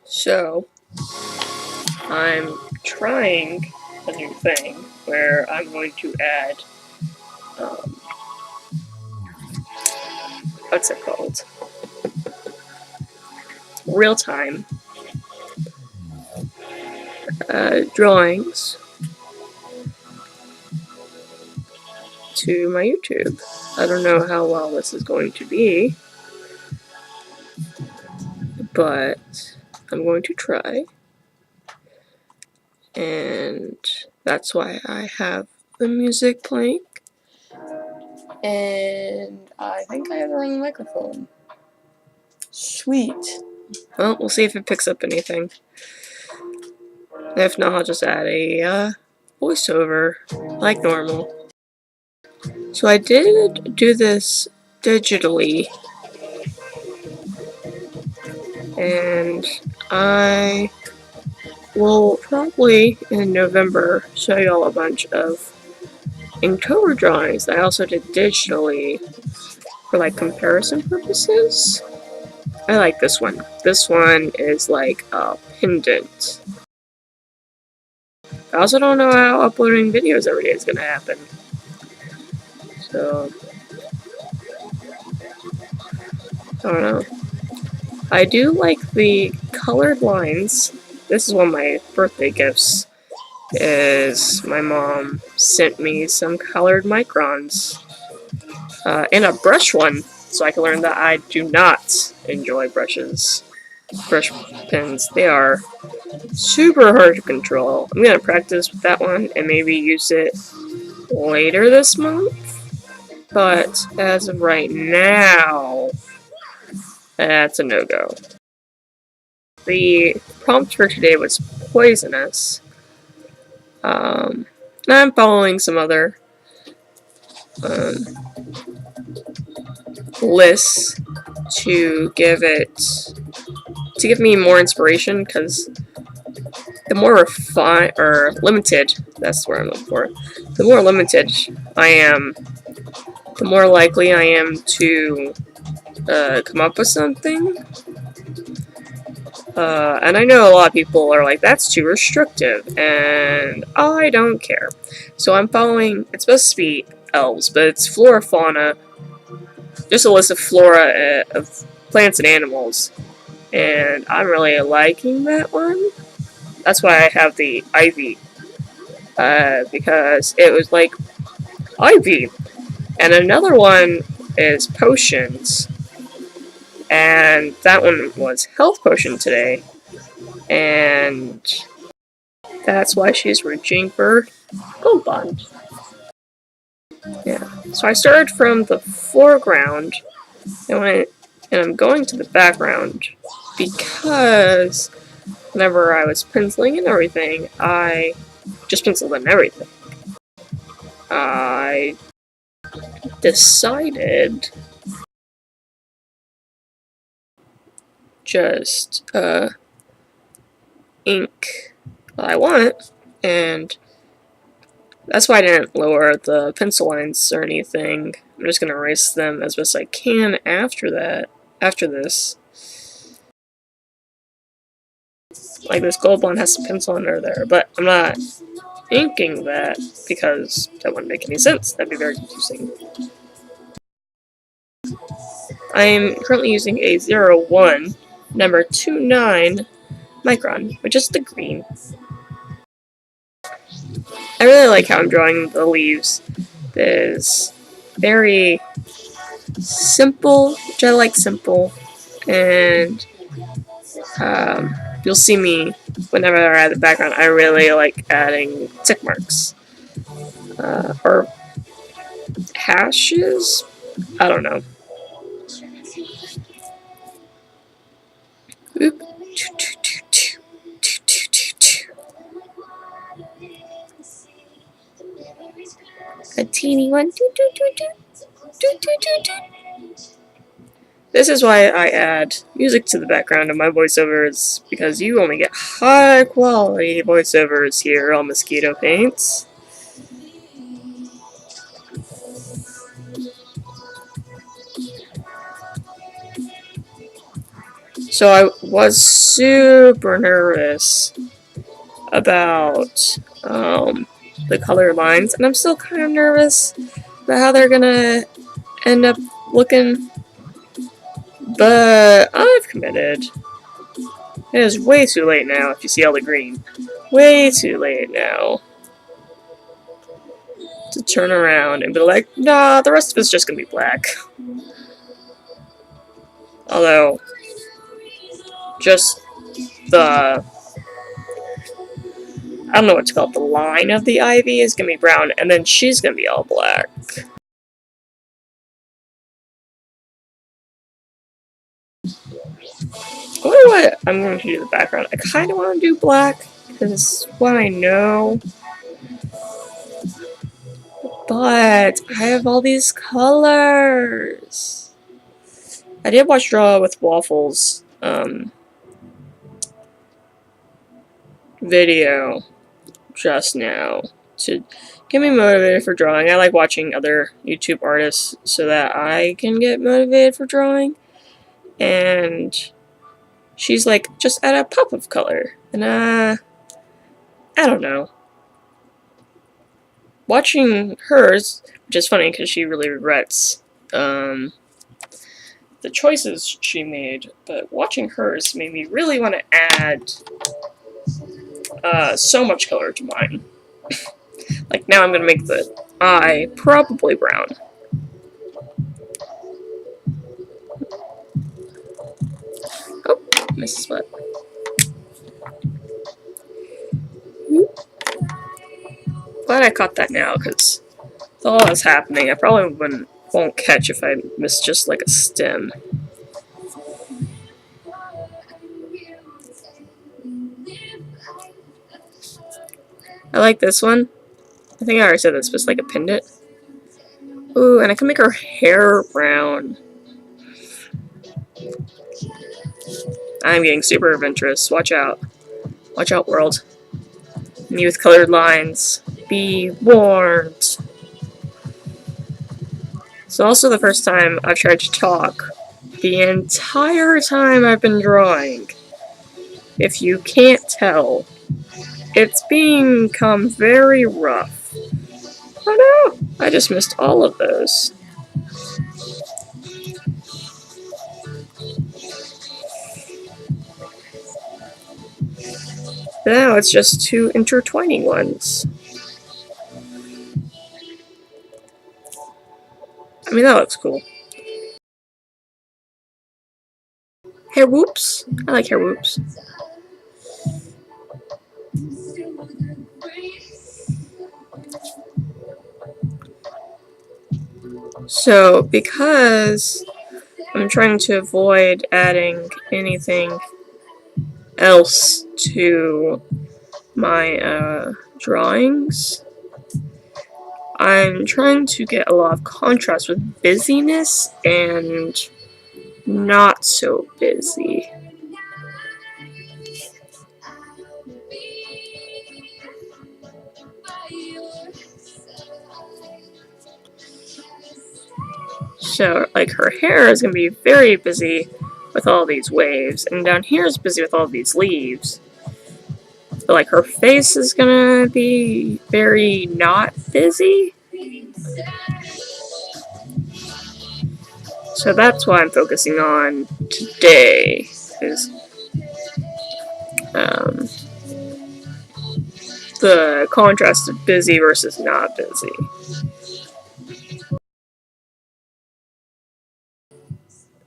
So, I'm trying a new thing where I'm going to add, um, what's it called? Real-time drawings to my YouTube. I don't know how well this is going to be, but I'm going to try. And that's why I have the music playing. And I think I have the wrong microphone. Sweet. Well, we'll see if it picks up anything. If not, I'll just add a voiceover like normal. So I did do this digitally, and I will probably in November show you all a bunch of Inktober drawings that I also did digitally for like comparison purposes. I like this one. This one is like a pendant. I also don't know how uploading videos every day is gonna happen. So, I don't know. I do like the colored lines. This is one of my birthday gifts. Is my mom sent me some colored microns and a brush one, so I can learn that I do not enjoy brush pens. They are super hard to control. I'm gonna practice with that one and maybe use it later this month. But as of right now, that's a no-go. The prompt for today was poisonous. I'm following some other lists to give me more inspiration, because the more refined or limited, that's what I'm looking for. The more limited I am, the more likely I am to come up with something. And I know a lot of people are like, that's too restrictive, and I don't care. So I'm following, it's supposed to be elves, but it's flora, fauna, just a list of flora of plants and animals. And I'm really liking that one. That's why I have the ivy, because it was like ivy. And another one is potions, and that one was health potion today, and that's why she's reaching for gold bond. Yeah, so I started from the foreground and I'm going to the background because whenever I was penciling in everything, I just penciled in everything. I decided just ink what I want, and that's why I didn't lower the pencil lines or anything. I'm just gonna erase them as best I can after this. Like, this gold one has some pencil under there, but I'm not inking that because that wouldn't make any sense. That'd be very confusing. I'm currently using a 01 number 29 micron, which is the green. I really like how I'm drawing the leaves. It is very simple, which I like simple, and you'll see me whenever I add the background. I really like adding tick marks or hashes. I don't know. Oop. A teeny one. This is why I add music to the background of my voiceovers, because you only get high quality voiceovers here on Mosquito Paints. So I was super nervous about the color lines, and I'm still kind of nervous about how they're gonna end up looking, but I've committed. It is way too late now if you see all the green. Way too late now to turn around and be like, nah, the rest of it's just gonna be black. Although, just the, I don't know what to call it, the line of the ivy is gonna be brown, and then she's gonna be all black. I wonder what I'm going to do the background. I kind of want to do black, because it's what I know. But I have all these colors. I did watch Draw with Waffles video just now to get me motivated for drawing. I like watching other YouTube artists so that I can get motivated for drawing. And she's like, just add a pop of color. And I don't know. Watching hers, which is funny because she really regrets the choices she made, but watching hers made me really want to add so much color to mine. Like, now I'm going to make the eye probably brown. Oh, missed a spot. Glad I caught that now, because with all that's happening, I probably won't catch if I miss just like a stem. I like this one. I think I already said this, but it's like a pendant. Ooh, and I can make her hair brown. I'm getting super adventurous. Watch out. Watch out, world. Me with colored lines. Be warned. It's also the first time I've tried to talk the entire time I've been drawing. If you can't tell, it's become very rough. Oh no! I just missed all of those. Now it's just two intertwining ones. I mean, that looks cool. Hair whoops. I like hair whoops. So, because I'm trying to avoid adding anything else to my drawings, I'm trying to get a lot of contrast with busyness and not so busy. So, like, her hair is going to be very busy with all these waves, and down here is busy with all these leaves. But, like, her face is going to be very not busy. So that's why I'm focusing on today, is the contrast of busy versus not busy.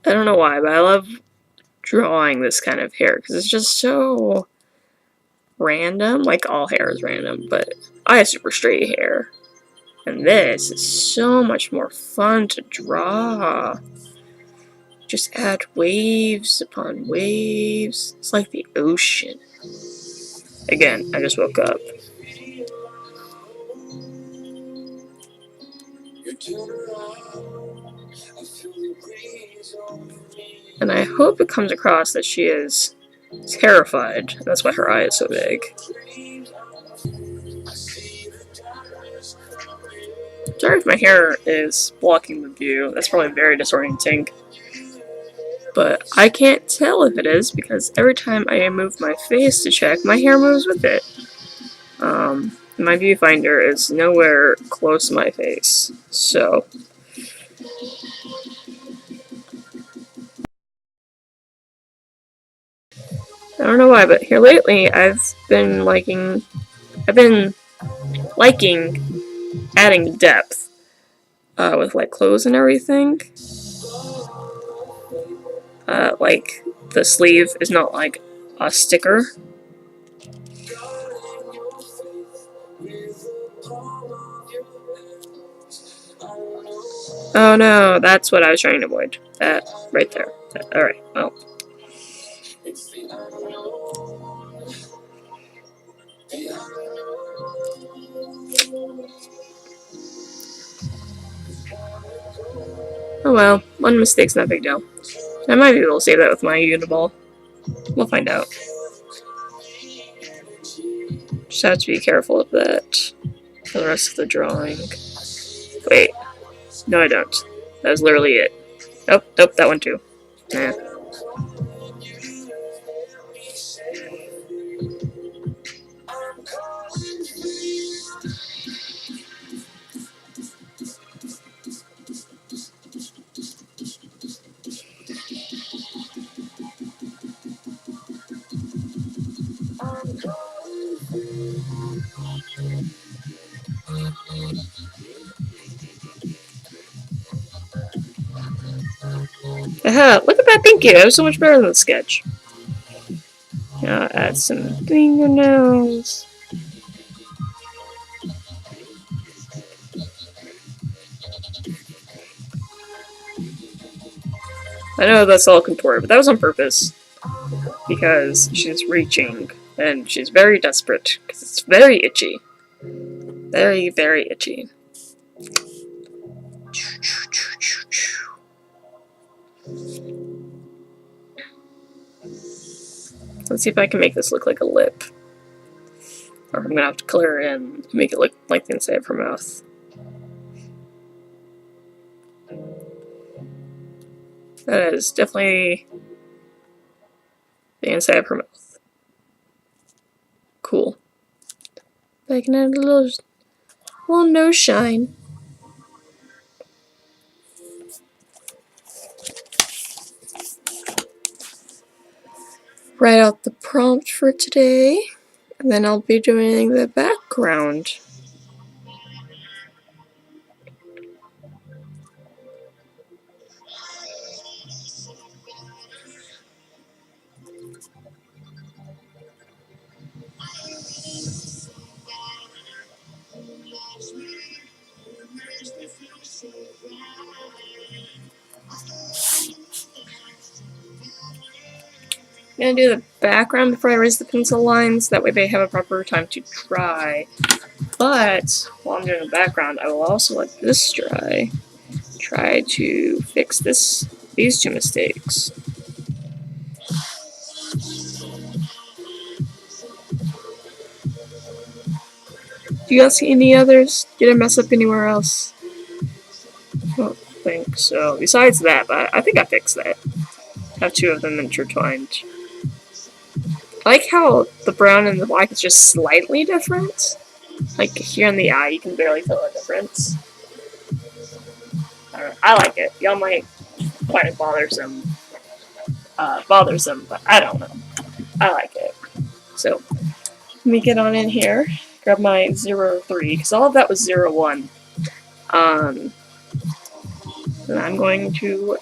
I don't know why, but I love drawing this kind of hair, because it's just so random. Like, all hair is random, but I have super straight hair. And this is so much more fun to draw. Just add waves upon waves. It's like the ocean. Again, I just woke up. And I hope it comes across that she is terrified. That's why her eye is so big. Sorry if my hair is blocking the view. That's probably very disorienting. But I can't tell if it is because every time I move my face to check, my hair moves with it. My viewfinder is nowhere close to my face, so I don't know why, but here lately I've been liking adding depth with like clothes and everything. Like the sleeve is not like a sticker. Oh no, that's what I was trying to avoid. That right there. Alright, well. Oh well, one mistake's not a big deal. I might be able to save that with my Uniball. We'll find out. Just have to be careful of that for the rest of the drawing. Wait. No, I don't. That was literally it. Oh, nope, that one too. Nah. Aha, look at that pinky! That was so much better than the sketch. Now add some fingernails. I know that's all contorted, but that was on purpose. Because she's reaching, and she's very desperate, because it's very itchy. Very, very itchy. Let's see if I can make this look like a lip. Or I'm gonna have to color it in and make it look like the inside of her mouth. That is definitely the inside of her mouth. Cool. But I can add a little nose shine. Write out the prompt for today, and then I'll be doing the background. I'm gonna do the background before I erase the pencil lines, that way they have a proper time to dry. But while I'm doing the background, I will also let this dry. Try to fix these two mistakes. Do you guys see any others? Did I mess up anywhere else? I don't think so. Besides that, but I think I fixed that. I have two of them intertwined. I like how the brown and the black is just slightly different. Like here in the eye, you can barely tell the difference. I don't know. I like it. Y'all might find it bothersome, but I don't know. I like it. So let me get on in here. Grab my 03 because all of that was 01. And I'm going to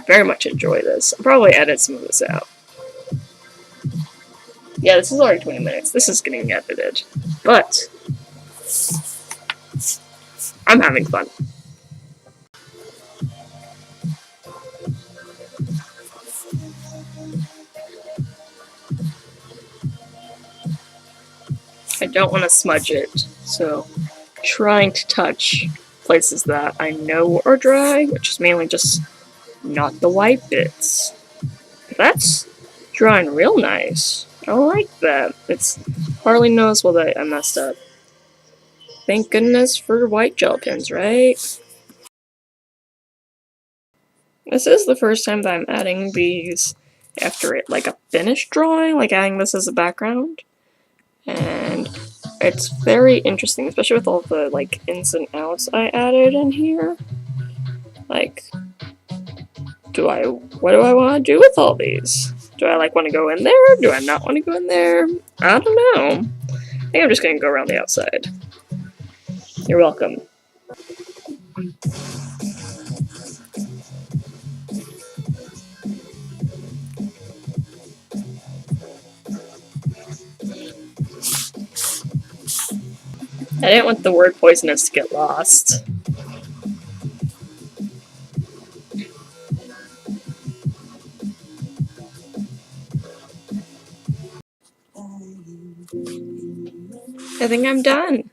very much enjoy this. I'll probably edit some of this out. Yeah, this is already 20 minutes. This is getting edited. But I'm having fun. I don't want to smudge it, so trying to touch places that I know are dry, which is mainly just not the white bits. That's drawing real nice. I like that. It's hardly noticeable that I messed up. Thank goodness for white gel pens, right? This is the first time that I'm adding these after it, like a finished drawing, like adding this as a background. And it's very interesting, especially with all the like ins and outs I added in here. Like, what do I want to do with all these? Do I like want to go in there? Do I not want to go in there? I don't know. I think I'm just gonna go around the outside. You're welcome. I didn't want the word poisonous to get lost. I think I'm done.